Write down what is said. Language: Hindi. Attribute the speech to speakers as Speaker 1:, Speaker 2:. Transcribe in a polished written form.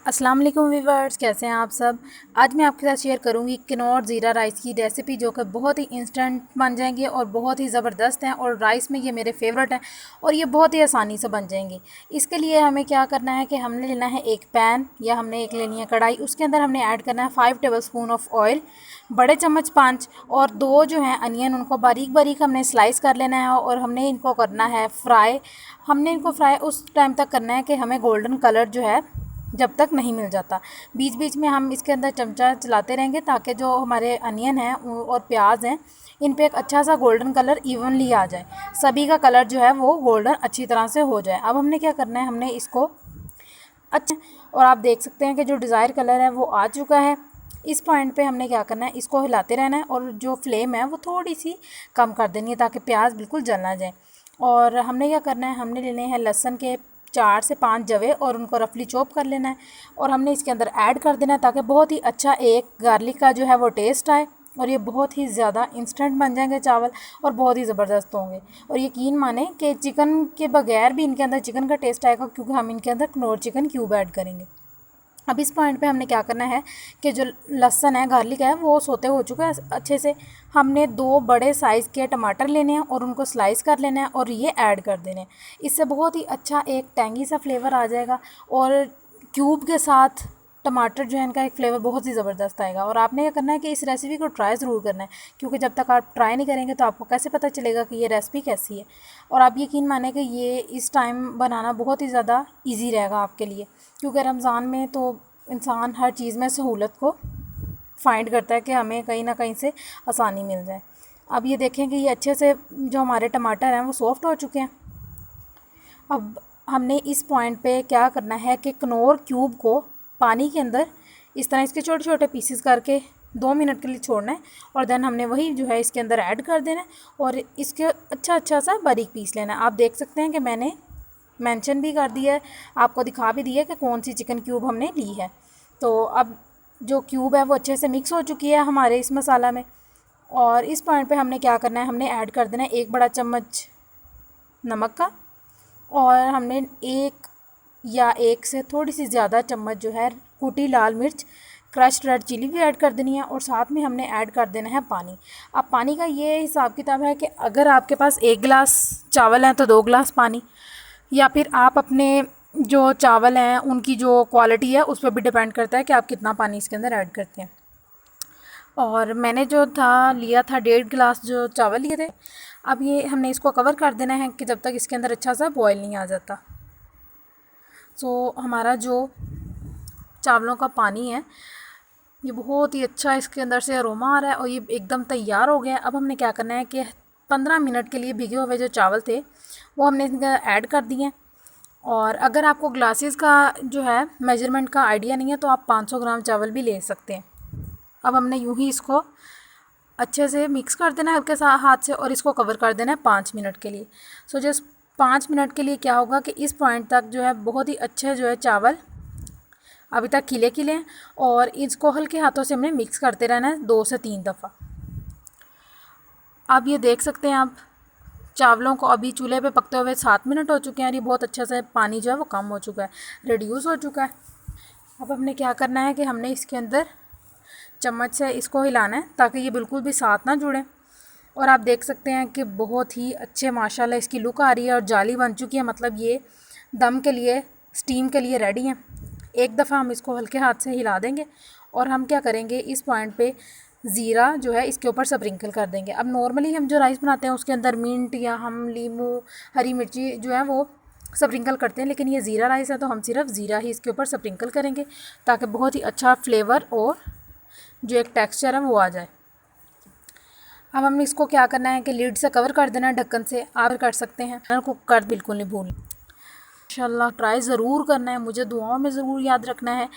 Speaker 1: अस्सलाम वालेकुम वीवर्स, कैसे हैं आप सब। आज मैं आपके साथ शेयर करूंगी किनोर ज़ीरा राइस की रेसिपी, जो कि बहुत ही इंस्टेंट बन जाएंगे और बहुत ही ज़बरदस्त हैं। और राइस में ये मेरे फेवरेट हैं और ये बहुत ही आसानी से बन जाएंगे। इसके लिए हमें क्या करना है कि हमने लेना है एक पैन या हमने एक लेनी है कढ़ाई। उसके अंदर हमने ऐड करना है 5 टेबलस्पून ऑफ ऑयल, बड़े चम्मच 5, और 2 जो हैं अनियन, उनको बारीक बारीक हमने स्लाइस कर लेना है और हमने इनको करना है फ्राई। हमने इनको फ्राई उस टाइम तक करना है कि हमें गोल्डन कलर जो है जब तक नहीं मिल जाता। बीच बीच में हम इसके अंदर चमचा चलाते रहेंगे ताकि जो हमारे अनियन हैं और प्याज हैं, इन पे एक अच्छा सा गोल्डन कलर इवनली आ जाए, सभी का कलर जो है वो गोल्डन अच्छी तरह से हो जाए। अब हमने क्या करना है, हमने इसको अच्छा, और आप देख सकते हैं कि जो डिज़ायर कलर है वो आ चुका है। इस पॉइंट पे हमने क्या करना है, इसको हिलाते रहना है और जो फ्लेम है वो थोड़ी सी कम कर देनी है ताकि प्याज बिल्कुल जल ना जाए। और हमने क्या करना है, हमने लेने हैं लहसुन के 4 से 5 जवे और उनको रफली चॉप कर लेना है और हमने इसके अंदर ऐड कर देना है ताकि बहुत ही अच्छा एक गार्लिक का जो है वो टेस्ट आए। और ये बहुत ही ज़्यादा इंस्टेंट बन जाएंगे चावल और बहुत ही ज़बरदस्त होंगे। और यकीन माने कि चिकन के बगैर भी इनके अंदर चिकन का टेस्ट आएगा, क्योंकि हम इनके अंदर कनौर चिकन क्यूब ऐड करेंगे। अब इस पॉइंट पे हमने क्या करना है कि जो लहसुन है, गार्लिक है, वो सोते हो चुका है अच्छे से। हमने 2 बड़े साइज़ के टमाटर लेने हैं और उनको स्लाइस कर लेना है और ये ऐड कर देने हैं। इससे बहुत ही अच्छा एक टैंगी सा फ्लेवर आ जाएगा और क्यूब के साथ टमाटर जो है इनका एक फ़्लेवर बहुत ही ज़बरदस्त आएगा। और आपने ये करना है कि इस रेसिपी को ट्राई ज़रूर करना है, क्योंकि जब तक आप ट्राई नहीं करेंगे तो आपको कैसे पता चलेगा कि ये रेसिपी कैसी है। और आप यकीन माने कि ये इस टाइम बनाना बहुत ही ज़्यादा इजी रहेगा आपके लिए, क्योंकि रमज़ान में तो इंसान हर चीज़ में सहूलत को फाइंड करता है कि हमें कहीं ना कहीं से आसानी मिल जाए। अब ये देखें कि ये अच्छे से जो हमारे टमाटर हैं वो सॉफ्ट हो चुके हैं। अब हमने इस पॉइंट पे क्या करना है कि कनौर क्यूब को पानी के अंदर इस तरह इसके छोटे छोटे पीसेस करके 2 मिनट के लिए छोड़ना है और देन हमने वही जो है इसके अंदर ऐड कर देना है और इसके अच्छा सा बारीक पीस लेना है। आप देख सकते हैं कि मैंने मेंशन भी कर दिया है, आपको दिखा भी दिया कि कौन सी चिकन क्यूब हमने ली है। तो अब जो क्यूब है वो अच्छे से मिक्स हो चुकी है हमारे इस मसाला में। और इस पॉइंट पे हमने क्या करना है, हमने ऐड कर देना है 1 बड़ा चम्मच नमक का, और हमने 1 या 1 से थोड़ी सी ज़्यादा चम्मच जो है कुटी लाल मिर्च, क्रश्ड रेड चिली भी ऐड कर देनी है और साथ में हमने ऐड कर देना है पानी। अब पानी का ये हिसाब किताब है कि अगर आपके पास 1 गिलास चावल हैं तो 2 गिलास पानी, या फिर आप अपने जो चावल हैं उनकी जो क्वालिटी है उस पर भी डिपेंड करता है कि आप कितना पानी इसके अंदर ऐड करते हैं। और मैंने जो था लिया था 1.5 गिलास जो चावल लिए थे। अब ये हमने इसको कवर कर देना है कि जब तक इसके अंदर अच्छा सा बॉयल नहीं आ जाता। हमारा जो चावलों का पानी है ये बहुत ही अच्छा इसके अंदर से अरोमा आ रहा है और ये एकदम तैयार हो गया है। अब हमने क्या करना है कि 15 मिनट के लिए भिगे हुए जो चावल थे वो हमने इसके अंदर ऐड कर दिए। और अगर आपको ग्लासेस का जो है मेजरमेंट का आइडिया नहीं है तो आप 500 ग्राम चावल भी ले सकते हैं। अब हमने यूं ही इसको अच्छे से मिक्स कर देना है हल्के सा हाथ से और इसको कवर कर देना है 5 मिनट के लिए। जस्ट 5 मिनट के लिए क्या होगा कि इस पॉइंट तक जो है बहुत ही अच्छे जो है चावल अभी तक खिले खिले हैं और इसको हल्के हाथों से हमने मिक्स करते रहना है 2 से 3 दफ़ा। अब ये देख सकते हैं आप चावलों को अभी चूल्हे पे पकते हुए 7 मिनट हो चुके हैं और ये बहुत अच्छा से पानी जो है वो कम हो चुका है, रिड्यूस हो चुका है। अब हमने क्या करना है कि हमने इसके अंदर चम्मच से इसको हिलाना है ताकि ये बिल्कुल भी साथ ना जुड़े। और आप देख सकते हैं कि बहुत ही अच्छे माशाल्लाह इसकी लुक आ रही है और जाली बन चुकी है, मतलब ये दम के लिए, स्टीम के लिए रेडी है। एक दफ़ा हम इसको हल्के हाथ से हिला देंगे और हम क्या करेंगे, इस पॉइंट पे ज़ीरा जो है इसके ऊपर स्प्रिंकल कर देंगे। अब नॉर्मली हम जो राइस बनाते हैं उसके अंदर मिंट या हम लीमू, हरी मिर्ची जो है वो स्प्रिंकल करते हैं, लेकिन ये ज़ीरा राइस है तो हम सिर्फ ज़ीरा ही इसके ऊपर स्प्रिंकल करेंगे ताकि बहुत ही अच्छा फ्लेवर और जो एक टेक्सचर है वो आ जाए। अब हमने इसको क्या करना है कि लीड से कवर कर देना है, ढक्कन से आप कर सकते हैं। चैनल को कर बिल्कुल नहीं भूलना। इंशाल्लाह ट्राई ज़रूर करना है, मुझे दुआओं में ज़रूर याद रखना है।